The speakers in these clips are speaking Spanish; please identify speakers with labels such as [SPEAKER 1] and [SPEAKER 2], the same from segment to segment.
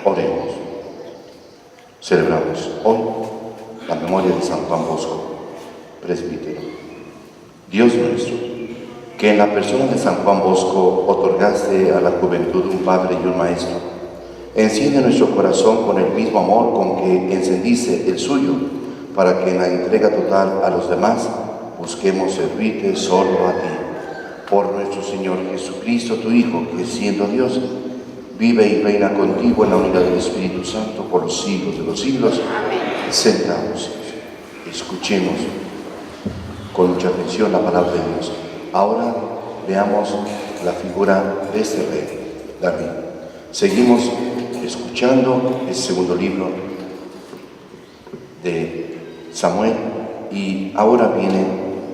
[SPEAKER 1] Oremos. Celebramos hoy la memoria de San Juan Bosco, presbítero. Dios nuestro, que en la persona de San Juan Bosco otorgaste a la juventud un padre y un maestro, enciende nuestro corazón con el mismo amor con que encendiste el suyo, para que en la entrega total a los demás busquemos servirte solo a ti. Por nuestro Señor Jesucristo, tu Hijo, que siendo Dios, vive y reina contigo en la unidad del Espíritu Santo por los siglos de los siglos. Amén. Sentados, escuchemos con mucha atención la palabra de Dios. Ahora veamos la figura de este rey, David. Seguimos escuchando el segundo libro de Samuel y ahora viene,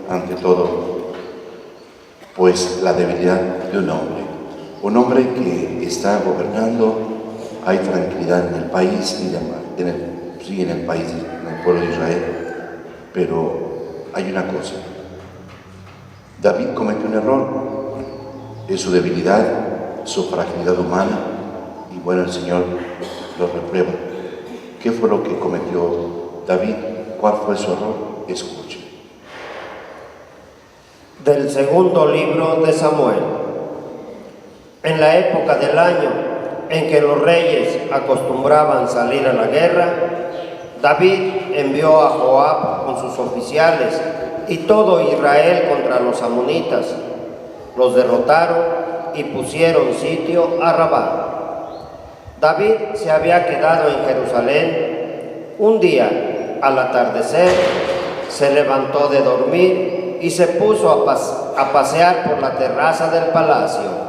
[SPEAKER 1] ante todo, pues la debilidad de un hombre que está gobernando. Hay tranquilidad en el país, en el país, en el pueblo de Israel, pero hay una cosa: David cometió un error, es su debilidad, su fragilidad humana, y bueno, el Señor lo reprueba. ¿Qué fue lo que cometió David? ¿Cuál fue su error? Escuche.
[SPEAKER 2] Del segundo libro de Samuel. En la época del año en que los reyes acostumbraban salir a la guerra, David envió a Joab con sus oficiales y todo Israel contra los amonitas. Los derrotaron y pusieron sitio a Rabá. David se había quedado en Jerusalén. Un día, al atardecer, se levantó de dormir y se puso a pasear por la terraza del palacio.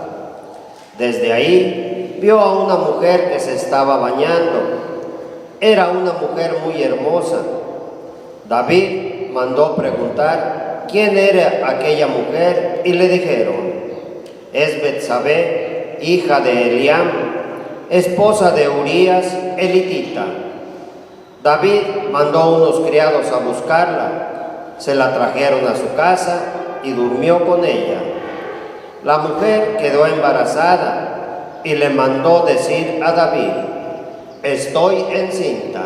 [SPEAKER 2] Desde ahí vio a una mujer que se estaba bañando. Era una mujer muy hermosa. David mandó preguntar quién era aquella mujer y le dijeron: es Betsabé, hija de Eliam, esposa de Urías elitita. David mandó unos criados a buscarla. Se la trajeron a su casa y durmió con ella. La mujer quedó embarazada y le mandó decir a David: estoy encinta.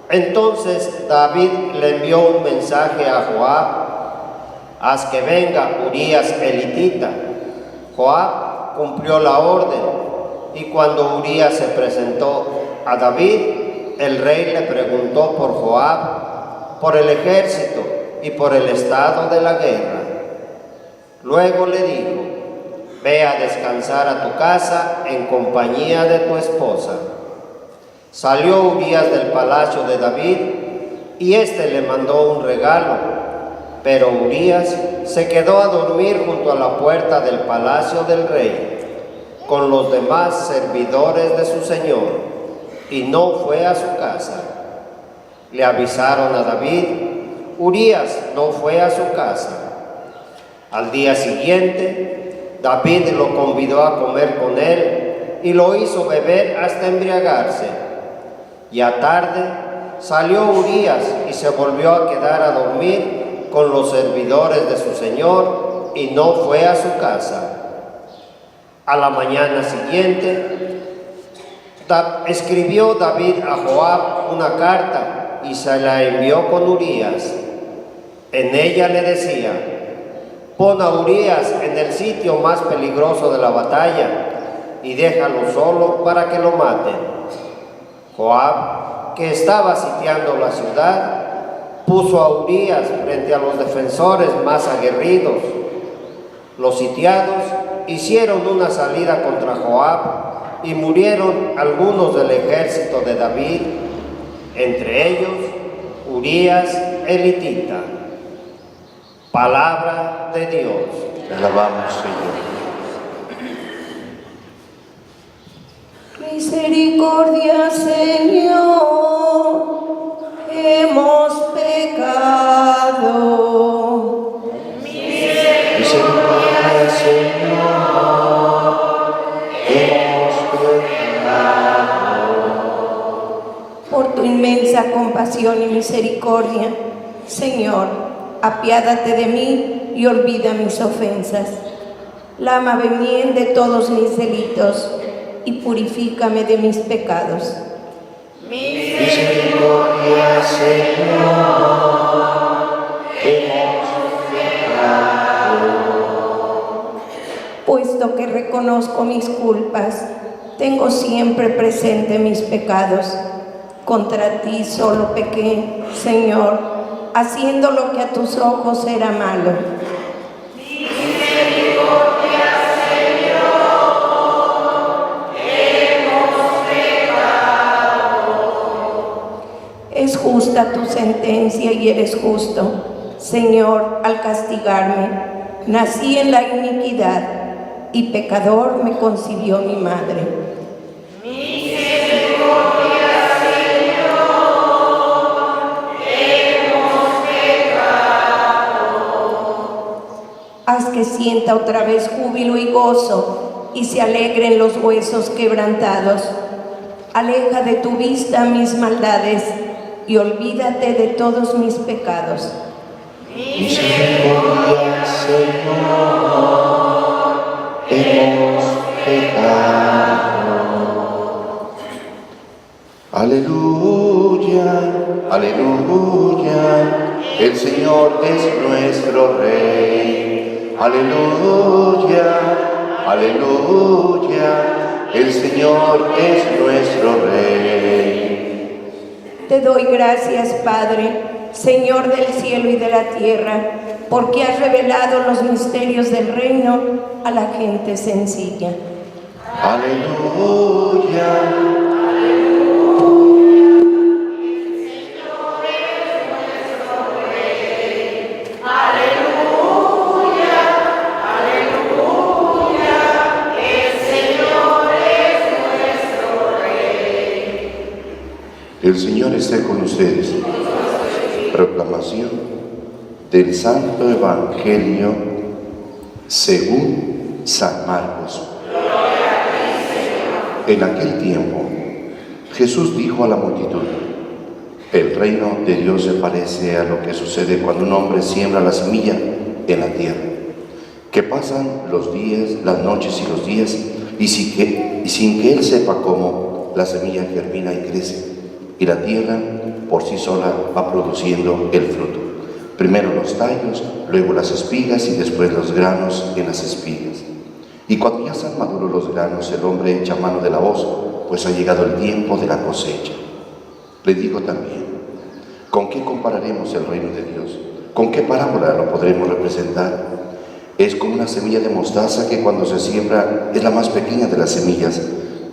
[SPEAKER 2] Entonces David le envió un mensaje a Joab: haz que venga Urías elitita. Joab cumplió la orden, y cuando Urías se presentó a David, el rey le preguntó por Joab, por el ejército y por el estado de la guerra. Luego le dijo: ve a descansar a tu casa en compañía de tu esposa. Salió Urías del palacio de David y éste le mandó un regalo, pero Urías se quedó a dormir junto a la puerta del palacio del rey con los demás servidores de su señor, y no fue a su casa. Le avisaron a David: Urías no fue a su casa. Al día siguiente, David lo convidó a comer con él y lo hizo beber hasta embriagarse. Y a tarde salió Urías y se volvió a quedar a dormir con los servidores de su señor y no fue a su casa. A la mañana siguiente, escribió David a Joab una carta y se la envió con Urías. En ella le decía: pon a Urías en el sitio más peligroso de la batalla y déjalo solo para que lo maten. Joab, que estaba sitiando la ciudad, puso a Urías frente a los defensores más aguerridos. Los sitiados hicieron una salida contra Joab y murieron algunos del ejército de David, entre ellos Urías elitita. Palabra de Dios.
[SPEAKER 1] Te alabamos, Señor.
[SPEAKER 3] Misericordia, Señor, hemos pecado.
[SPEAKER 1] Misericordia, Señor, hemos pecado.
[SPEAKER 3] Por tu inmensa compasión y misericordia, Señor, apiádate de mí y olvida mis ofensas. Lávame bien de todos mis delitos y purifícame de mis pecados.
[SPEAKER 2] Misericordia, Señor, hemos pecado.
[SPEAKER 3] Puesto que reconozco mis culpas, tengo siempre presente mis pecados. Contra ti solo pequé, Señor, haciendo lo que a tus ojos era malo.
[SPEAKER 4] Misericordia, Señor, hemos pecado.
[SPEAKER 3] Es justa tu sentencia y eres justo, Señor, al castigarme. Nací en la iniquidad y pecador me concibió mi madre.
[SPEAKER 4] Misericordia, Señor, hemos pecado.
[SPEAKER 3] Haz que sienta otra vez júbilo y gozo y se alegren los huesos quebrantados. Aleja de tu vista mis maldades y olvídate de todos mis pecados.
[SPEAKER 2] Misericordia, Señor, hemos pecado.
[SPEAKER 1] Aleluya, aleluya, el Señor es nuestro Rey. Aleluya, aleluya, el Señor es nuestro Rey.
[SPEAKER 3] Te doy gracias, Padre, Señor del cielo y de la tierra, porque has revelado los misterios del reino a la gente sencilla.
[SPEAKER 1] Aleluya. El Señor esté con ustedes. Proclamación del Santo Evangelio según San Marcos. En aquel tiempo, Jesús dijo a la multitud: el reino de Dios se parece a lo que sucede cuando un hombre siembra la semilla en la tierra, que pasan los días, las noches y los días, y sin que él sepa cómo, la semilla germina y crece, y la tierra por sí sola va produciendo el fruto. Primero los tallos, luego las espigas y después los granos en las espigas. Y cuando ya están maduros los granos, el hombre echa mano de la hoz, pues ha llegado el tiempo de la cosecha. Le digo también, ¿con qué compararemos el reino de Dios? ¿Con qué parábola lo podremos representar? Es como una semilla de mostaza que cuando se siembra es la más pequeña de las semillas,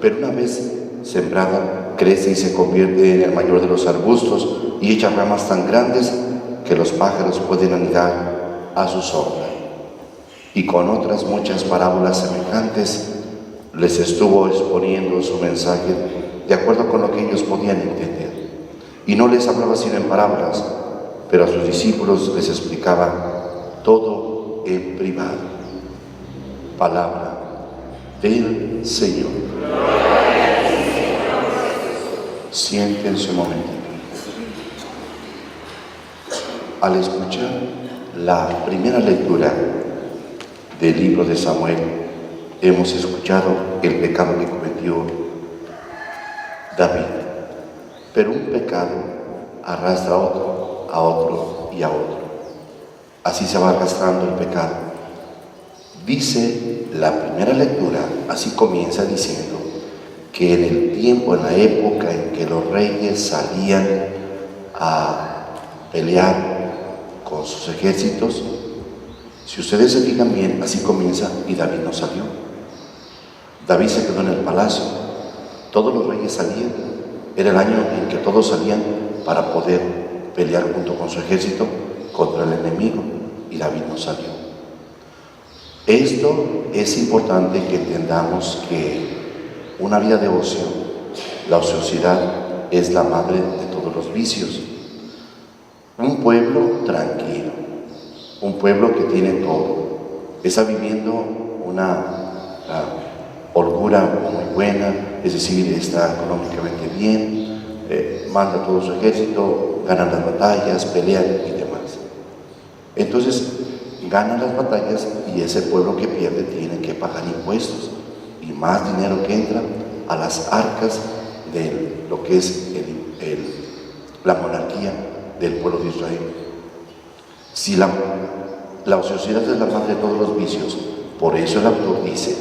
[SPEAKER 1] pero una vez sembrada, crece y se convierte en el mayor de los arbustos y echa ramas tan grandes que los pájaros pueden anidar a su sombra. Y con otras muchas parábolas semejantes les estuvo exponiendo su mensaje de acuerdo con lo que ellos podían entender. Y no les hablaba sino en parábolas, pero a sus discípulos les explicaba todo en privado. Palabra del Señor. Siéntense un momentito. Al escuchar la primera lectura del libro de Samuel, hemos escuchado el pecado que cometió David. Pero un pecado arrastra a otro y a otro. Así se va arrastrando el pecado. Dice la primera lectura, así comienza diciendo, que en el tiempo, en la época en que los reyes salían a pelear con sus ejércitos, si ustedes se fijan bien, así comienza, y David no salió. David se quedó en el palacio. Todos los reyes salían, era el año en que todos salían para poder pelear junto con su ejército contra el enemigo, y David no salió. Esto es importante que entendamos que una vida de ocio, la ociosidad es la madre de todos los vicios. Un pueblo tranquilo, un pueblo que tiene todo, está viviendo una holgura muy buena, es decir, está económicamente bien, manda todo su ejército, ganan las batallas, pelean y demás. Entonces, ganan las batallas y ese pueblo que pierde tiene que pagar impuestos. Y más dinero que entra, a las arcas de lo que es la monarquía del pueblo de Israel. Si la ociosidad es la madre de todos los vicios, por eso el autor dice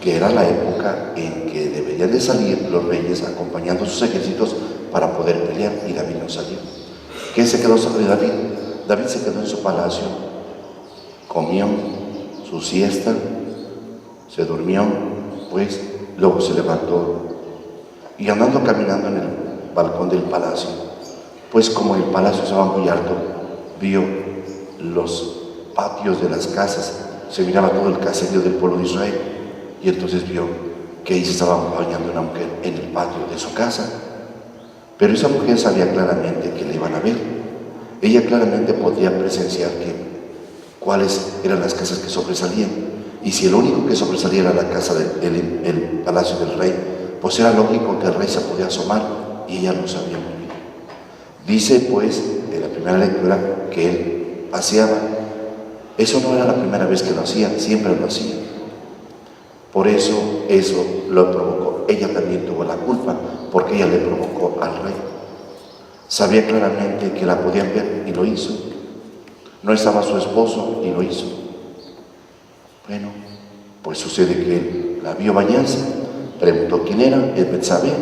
[SPEAKER 1] que era la época en que deberían de salir los reyes acompañando sus ejércitos para poder pelear, y David no salió. ¿Qué se quedó sobre David? David se quedó en su palacio, comió su siesta, se durmió, pues luego se levantó y andando caminando en el balcón del palacio, pues como el palacio estaba muy alto, vio los patios de las casas, se miraba todo el caserío del pueblo de Israel, y entonces vio que ahí se estaba bañando una mujer en el patio de su casa. Pero esa mujer sabía claramente que le iban a ver. Ella claramente podía presenciar cuáles eran las casas que sobresalían, y si el único que sobresalía era la casa el palacio del rey, pues era lógico que el rey se podía asomar, y ella lo sabía muy bien. Dice pues en la primera lectura que él paseaba. Eso no era la primera vez que lo hacía, siempre lo hacía. Por eso lo provocó. Ella también tuvo la culpa, porque ella le provocó al rey. Sabía claramente que la podían ver y lo hizo. No estaba su esposo y lo hizo. Bueno, pues sucede que él la vio bañarse, preguntó quién era, es Betsabé,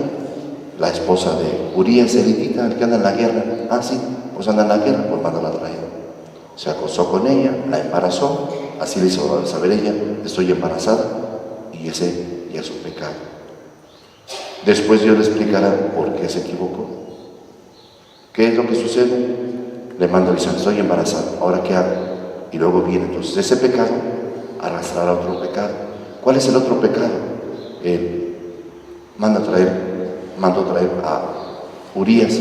[SPEAKER 1] la esposa de Urías elitita, el que anda en la guerra. Ah, sí, pues anda en la guerra, pues mándala a traer. Se acostó con ella, la embarazó, así le hizo saber ella: estoy embarazada, y ese ya es un pecado. Después Dios le explicará por qué se equivocó. ¿Qué es lo que sucede? Le manda a decir: estoy embarazada, ¿ahora qué hago? Y luego viene entonces ese pecado, arrastrará otro pecado. ¿Cuál es el otro pecado? Él mandó traer a Urías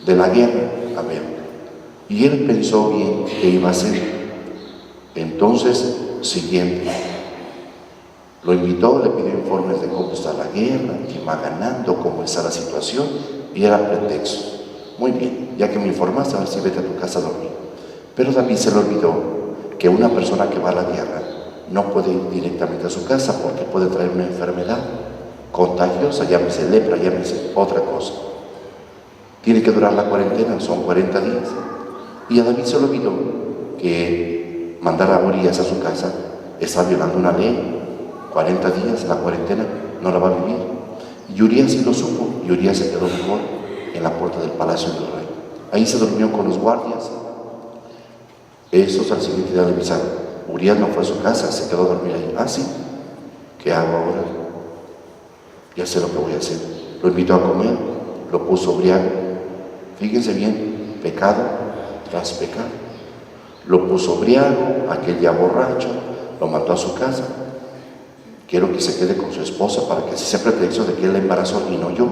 [SPEAKER 1] de la guerra a ver. Y él pensó bien que iba a hacer. Entonces, siguiente, lo invitó, le pidió informes de cómo está la guerra, quién va ganando, cómo está la situación, y era pretexto. Muy bien, ya que me informaste, a ver si vete a tu casa a dormir. Pero David se le olvidó que una persona que va a la guerra no puede ir directamente a su casa, porque puede traer una enfermedad contagiosa, llámese lepra, llámese otra cosa. Tiene que durar la cuarentena, son 40 días. Y a David se le olvidó que mandar a Urías a su casa está violando una ley. 40 días, la cuarentena, no la va a vivir. Y Urías sí lo supo, y Urías se quedó mejor en la puerta del palacio del rey. Ahí se durmió con los guardias. Esos al siguiente día le avisaron: Urías no fue a su casa, se quedó a dormir ahí. Ah, sí, ¿qué hago ahora? Ya sé lo que voy a hacer. Lo invitó a comer, lo puso briago. Fíjense bien, pecado tras pecado. Lo puso briago, aquel ya borracho, lo mandó a su casa. Quiero que se quede con su esposa para que así sea pretexto de que él la embarazó y no yo.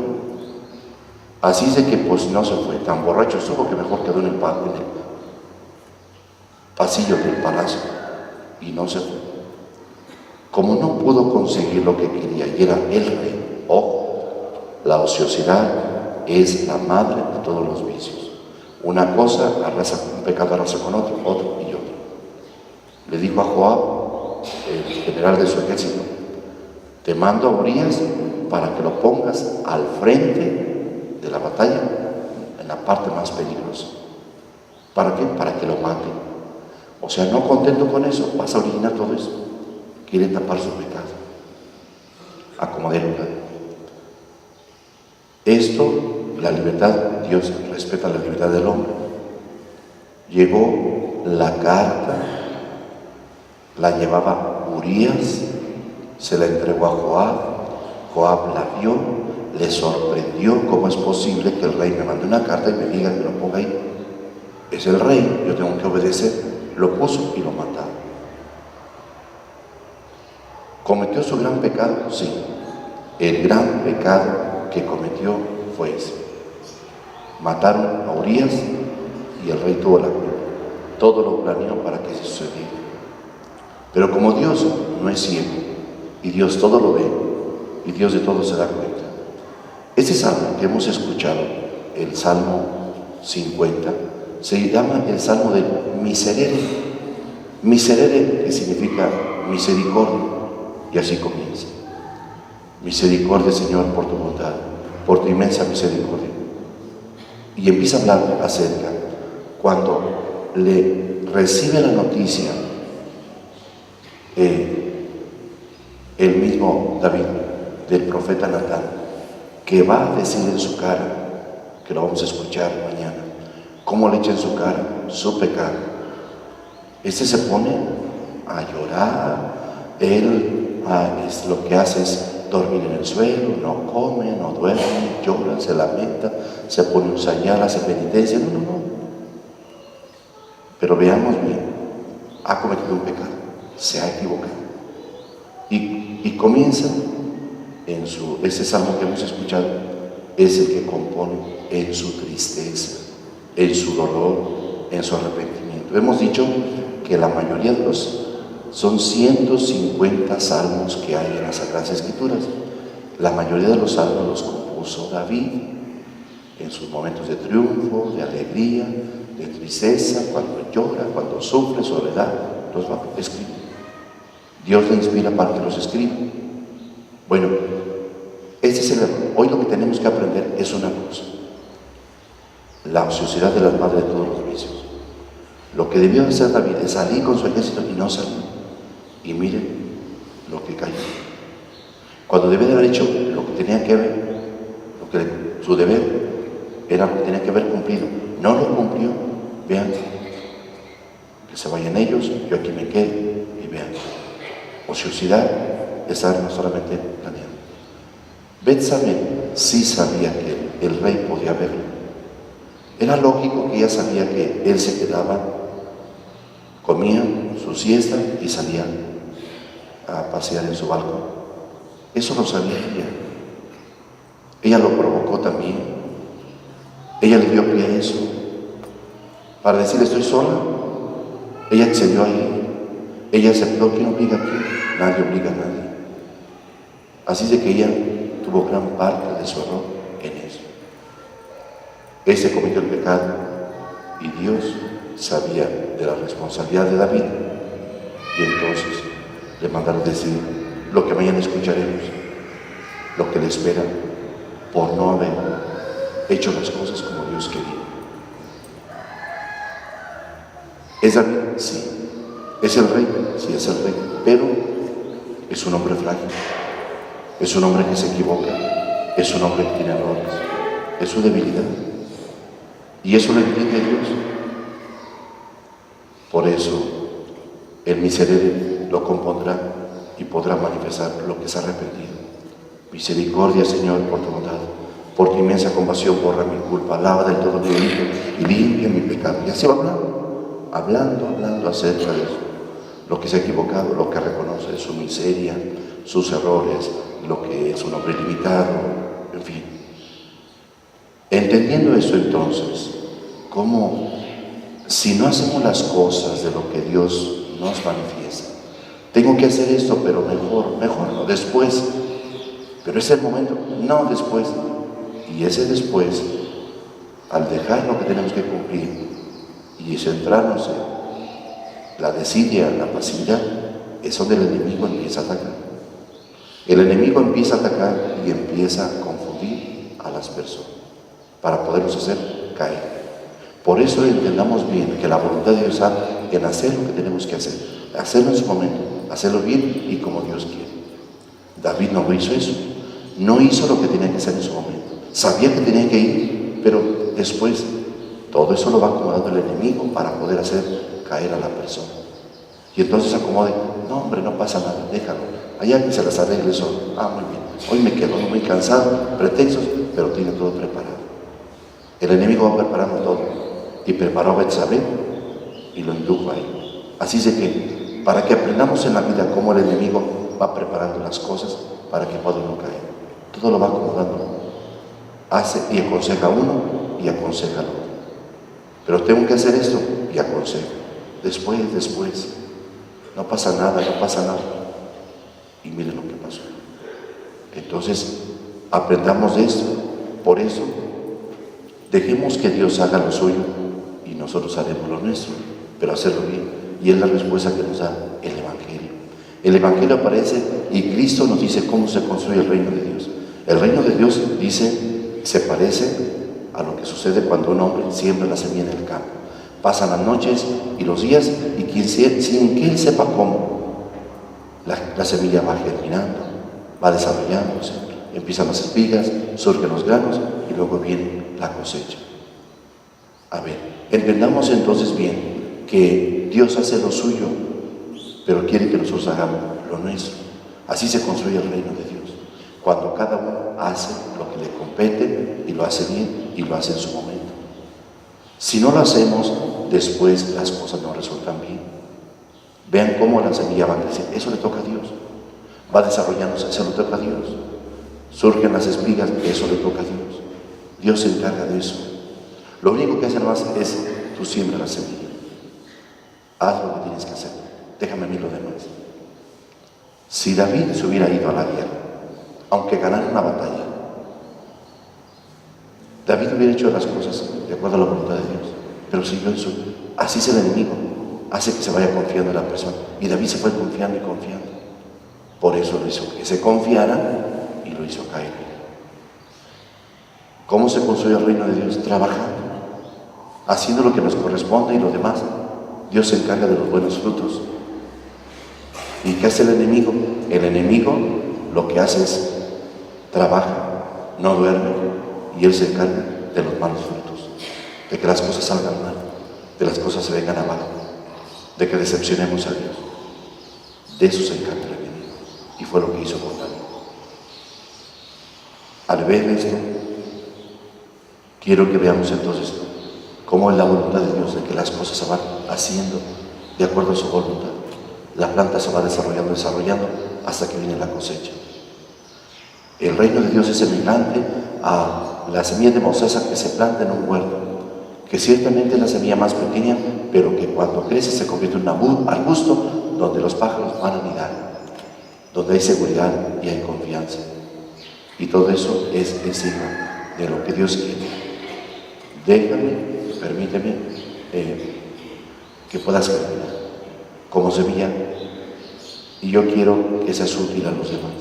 [SPEAKER 1] Así es de que pues no se fue, tan borracho estuvo que mejor quedó en el pasillo del palacio y no se fue. Como no pudo conseguir lo que quería y era el rey, la ociosidad es la madre de todos los vicios. Una cosa arrasa, un pecado arrasa con otro, otro y otro. Le dijo a Joab, el general de su ejército: te mando a Urías para que lo pongas al frente de la batalla, en la parte más peligrosa. ¿Para qué? Para que lo mate. O sea, no contento con eso, vas a originar todo eso. Quiere tapar su pecado. Acomodé lugar. Esto, la libertad, Dios respeta la libertad del hombre. Llegó la carta, la llevaba Urías, se la entregó a Joab. Joab la vio, le sorprendió. ¿Cómo es posible que el rey me mande una carta y me diga que lo ponga ahí? Es el rey, yo tengo que obedecer. Lo puso y lo mataron. ¿Cometió su gran pecado? Sí. El gran pecado que cometió fue ese. Mataron a Urías y el rey tuvo la culpa. Todo lo planeó para que se sucediera. Pero como Dios no es ciego y Dios todo lo ve y Dios de todo se da cuenta. Este salmo que hemos escuchado, el Salmo 50, se llama el Salmo del Miserere. Miserere, que significa misericordia, y así comienza. Misericordia, Señor, por tu bondad, por tu inmensa misericordia. Y empieza a hablar acerca cuando le recibe la noticia el mismo David del profeta Natán, que va a decir en su cara, que lo vamos a escuchar mañana, cómo le echa en su cara su pecado. Se pone a llorar, él lo que hace es dormir en el suelo, no come, no duerme, llora, se lamenta, se pone un sayal, hace penitencia, no. Pero veamos bien, ha cometido un pecado, se ha equivocado. Y comienza ese salmo que hemos escuchado, es el que compone en su tristeza, en su dolor, en su arrepentimiento. Hemos dicho que la mayoría de son 150 salmos que hay en las Sagradas Escrituras. La mayoría de los salmos los compuso David en sus momentos de triunfo, de alegría, de tristeza, cuando llora, cuando sufre, soledad, los va a escribir. Dios le inspira para que los escriba. Bueno, este es el error. Hoy lo que tenemos que aprender es una cosa: la ociosidad de las madres de todos los vicios. Lo que debió hacer David es salir con su ejército y no salió. Y miren lo que cayó. Cuando debe de haber hecho lo que tenía que haber, su deber era lo que tenía que haber cumplido. No lo cumplió. Vean, que se vayan ellos, yo aquí me quedo. Y vean, ociosidad es estar no solamente planeando. Betsabé sí sabía que el rey podía verlo. Era lógico que ella sabía que él se quedaba, comía su siesta y salía a pasear en su balcón. Eso lo sabía ella. Ella lo provocó también. Ella le dio pie a eso. Para decirle estoy sola, ella accedió ahí. Ella aceptó. ¿Quién obliga aquí? Nadie obliga a nadie. Así de que ella tuvo gran parte de su error en eso. Ese cometió el pecado y Dios sabía de la responsabilidad de David, y entonces le mandaron decir lo que mañana escucharemos, lo que le espera por no haber hecho las cosas como Dios quería. ¿Es David? Sí. ¿Es el rey? Sí, es el rey, pero es un hombre frágil, es un hombre que se equivoca, es un hombre que tiene errores, es su debilidad, y eso lo entiende Dios. Por eso el miserere lo compondrá y podrá manifestar lo que se ha arrepentido. Misericordia, Señor, por tu bondad, por tu inmensa compasión, borra mi culpa, lava del todo mi delito y limpia mi pecado. Y así va hablando acerca de eso, lo que se ha equivocado, lo que reconoce, su miseria, sus errores, lo que es un hombre limitado, en fin. Entendiendo eso, entonces, ¿cómo, si no hacemos las cosas de lo que Dios nos manifiesta? Tengo que hacer esto, pero mejor no, después. Pero es el momento, no después. Y ese después, al dejar lo que tenemos que cumplir y centrarnos en la desidia, la pasividad, es donde el enemigo empieza a atacar. El enemigo empieza a atacar y empieza a confundir a las personas para poderlos hacer caer. Por eso entendamos bien que la voluntad de Dios está en hacer lo que tenemos que hacer, hacerlo en su momento, hacerlo bien y como Dios quiere. David no lo hizo eso, no hizo lo que tenía que hacer en su momento. Sabía que tenía que ir, pero después todo eso lo va acomodando el enemigo para poder hacer caer a la persona. Y entonces acomode, no hombre, no pasa nada, déjalo, allá que se las arregle solo. Muy bien, hoy me quedo muy cansado, pretextos, pero tiene todo preparado. El enemigo va preparando todo, y preparó a Betsabé y lo indujo ahí. Así es de que, para que aprendamos en la vida cómo el enemigo va preparando las cosas para que podamos caer, todo lo va acomodando. Hace y aconseja a uno y aconseja al otro. Pero tengo que hacer esto y aconsejo. Después. No pasa nada. Y miren lo que pasó. Entonces, aprendamos de esto. Por eso, dejemos que Dios haga lo suyo y nosotros haremos lo nuestro, pero hacerlo bien. Y es la respuesta que nos da el Evangelio. El Evangelio aparece y Cristo nos dice cómo se construye el reino de Dios. El reino de Dios, dice, se parece a lo que sucede cuando un hombre siembra la semilla en el campo. Pasan las noches y los días y sin que él sepa cómo, la semilla va germinando, va desarrollándose, empiezan las espigas, surgen los granos y luego viene la cosecha. A ver, entendamos entonces bien que Dios hace lo suyo, pero quiere que nosotros hagamos lo nuestro. Así se construye el reino de Dios. Cuando cada uno hace lo que le compete y lo hace bien y lo hace en su momento. Si no lo hacemos, después las cosas no resultan bien. Vean cómo la semilla va creciendo. Eso le toca a Dios. Va desarrollándose, eso le toca a Dios. Surgen las espigas, eso le toca a Dios. Dios se encarga de eso. Lo único que hace nomás es, tú siembra la semilla. Haz lo que tienes que hacer. Déjame a mí lo demás. Si David se hubiera ido a la guerra, aunque ganara una batalla, David hubiera hecho las cosas de acuerdo a la voluntad de Dios, pero siguió en su... Así es el enemigo, hace que se vaya confiando en la persona. Y David se fue confiando y confiando. Por eso lo hizo que se confiara y lo hizo caer. ¿Cómo se construye el reino de Dios? Trabajando, haciendo lo que nos corresponde y lo demás. Dios se encarga de los buenos frutos. ¿Y qué hace el enemigo? El enemigo lo que hace es trabaja, no duerme, y él se encarga de los malos frutos, de que las cosas salgan mal, de las cosas se vengan abajo, de que decepcionemos a Dios. De eso se encarga el enemigo, y fue lo que hizo con David. Al ver esto, quiero que veamos entonces cómo es la voluntad de Dios, de que las cosas se van haciendo de acuerdo a su voluntad. La planta se va desarrollando hasta que viene la cosecha. El reino de Dios es semejante a la semilla de mostaza que se planta en un huerto, que ciertamente es la semilla más pequeña, pero que cuando crece se convierte en un arbusto donde los pájaros van a anidar, donde hay seguridad y hay confianza. Y todo eso es el signo de lo que Dios quiere. Déjame, permíteme que puedas germinar como semilla, y yo quiero que seas útil a los demás.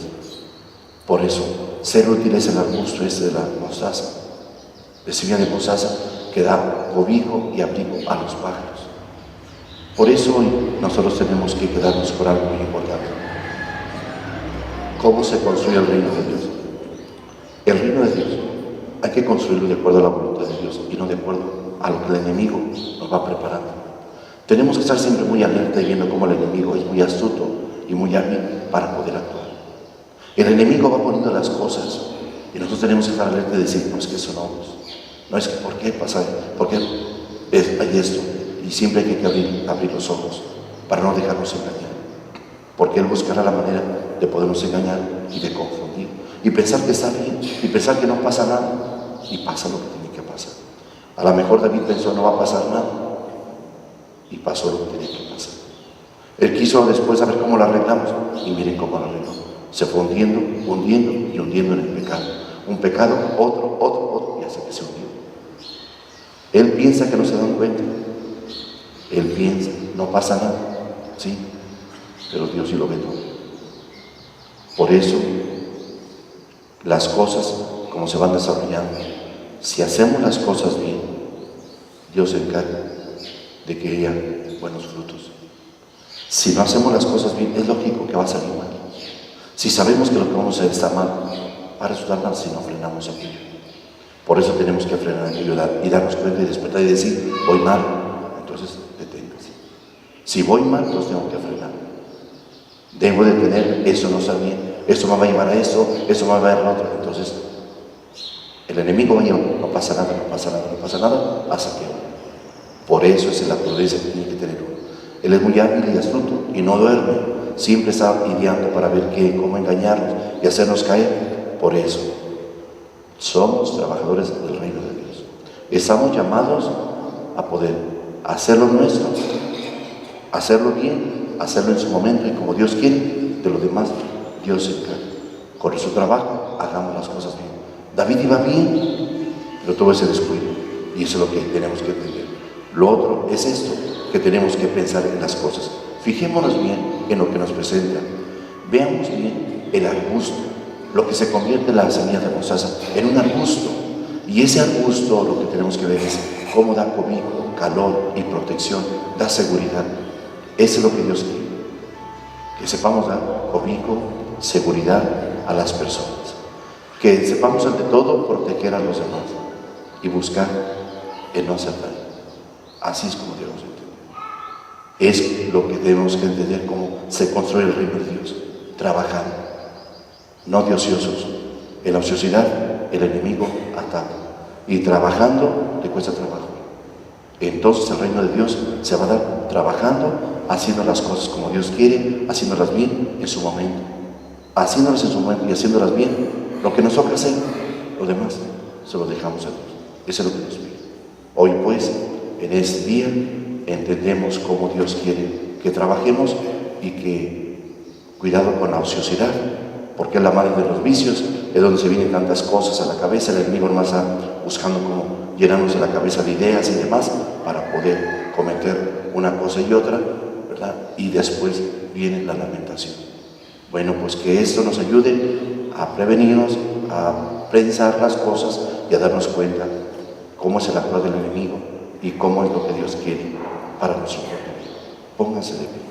[SPEAKER 1] Por eso, ser útil es el arbusto de la mostaza, de semilla de mostaza, que da cobijo y abrigo a los pájaros. Por eso hoy nosotros tenemos que quedarnos con algo muy importante. ¿Cómo se construye el reino de Dios? El reino de Dios hay que construirlo de acuerdo a la voluntad de Dios y no de acuerdo a lo que el enemigo nos va preparando. Tenemos que estar siempre muy alerta y viendo cómo el enemigo es muy astuto y muy hábil para poder actuar. El enemigo va poniendo las cosas y nosotros tenemos que estar alerta y decir, no es que eso no es que ¿por qué pasa? ¿Por qué hay esto? Y siempre hay que abrir los ojos para no dejarnos engañar. Porque él buscará la manera de podernos engañar y de confundir. Y pensar que está bien, y pensar que no pasa nada, y pasa lo que tiene que pasar. A lo mejor David pensó, no va a pasar nada, y pasó lo que tenía que pasar. Él quiso después saber cómo lo arreglamos, y miren cómo lo arregló. Se fue hundiendo en el pecado. Un pecado, otro, y hasta que se hundió. Él piensa que no se dan cuenta. Él piensa, no pasa nada, ¿sí? Pero Dios sí lo ve todo. Por eso, las cosas, como se van desarrollando, si hacemos las cosas bien, Dios se encarga de que haya buenos frutos. Si no hacemos las cosas bien, es lógico que va a salir mal. Si sabemos que lo que vamos a hacer está mal, va a resultar mal si no frenamos aquello. Por eso tenemos que frenar aquello y darnos cuenta y despertar y decir, voy mal, entonces deténgase. Si voy mal, entonces tengo que frenar. Debo detener, eso no está bien, eso me va a llevar a eso me va a llevar a otro. Entonces, el enemigo va a llevar, no pasa nada, hasta que por eso es la prudencia que tiene que tener uno. Él es muy hábil y astuto y no duerme, siempre está ideando para ver cómo engañarnos y hacernos caer. Por eso, somos trabajadores del reino de Dios. Estamos llamados a poder hacer lo nuestro, hacerlo bien, hacerlo en su momento y como Dios quiere. De lo demás, Dios se encarga. Con nuestro trabajo, hagamos las cosas bien. David iba bien, pero tuvo ese descuido. Y eso es lo que tenemos que entender. Lo otro es esto, que tenemos que pensar en las cosas. Fijémonos bien en lo que nos presenta. Veamos bien el arbusto, lo que se convierte en la semilla de mostaza, en un arbusto. Y ese arbusto lo que tenemos que ver es cómo da cobijo, calor y protección, da seguridad. Eso es lo que Dios quiere. Que sepamos dar cobijo, seguridad a las personas. Que sepamos ante todo proteger a los demás y buscar el no hacer daño. Así es como debemos entender. Es lo que debemos que entender cómo se construye el reino de Dios, trabajando, no de ociosos. En la ociosidad el enemigo ataca y trabajando le cuesta trabajo. Entonces el reino de Dios se va a dar trabajando, haciendo las cosas como Dios quiere, haciéndolas bien en su momento. Haciéndolas en su momento y haciéndolas bien, lo que nos toca hacer, lo demás se lo dejamos a Dios. Eso es lo que nos pide. Hoy pues, en este día, entendemos cómo Dios quiere que trabajemos y que cuidado con la ociosidad, porque es la madre de los vicios, es donde se vienen tantas cosas a la cabeza. El enemigo nomás está buscando cómo llenarnos la cabeza de ideas y demás para poder cometer una cosa y otra, ¿verdad? Y después viene la lamentación. Bueno, pues que esto nos ayude a prevenirnos, a pensar las cosas y a darnos cuenta cómo es el actuar del enemigo y cómo es lo que Dios quiere para nosotros. Pónganse de pie.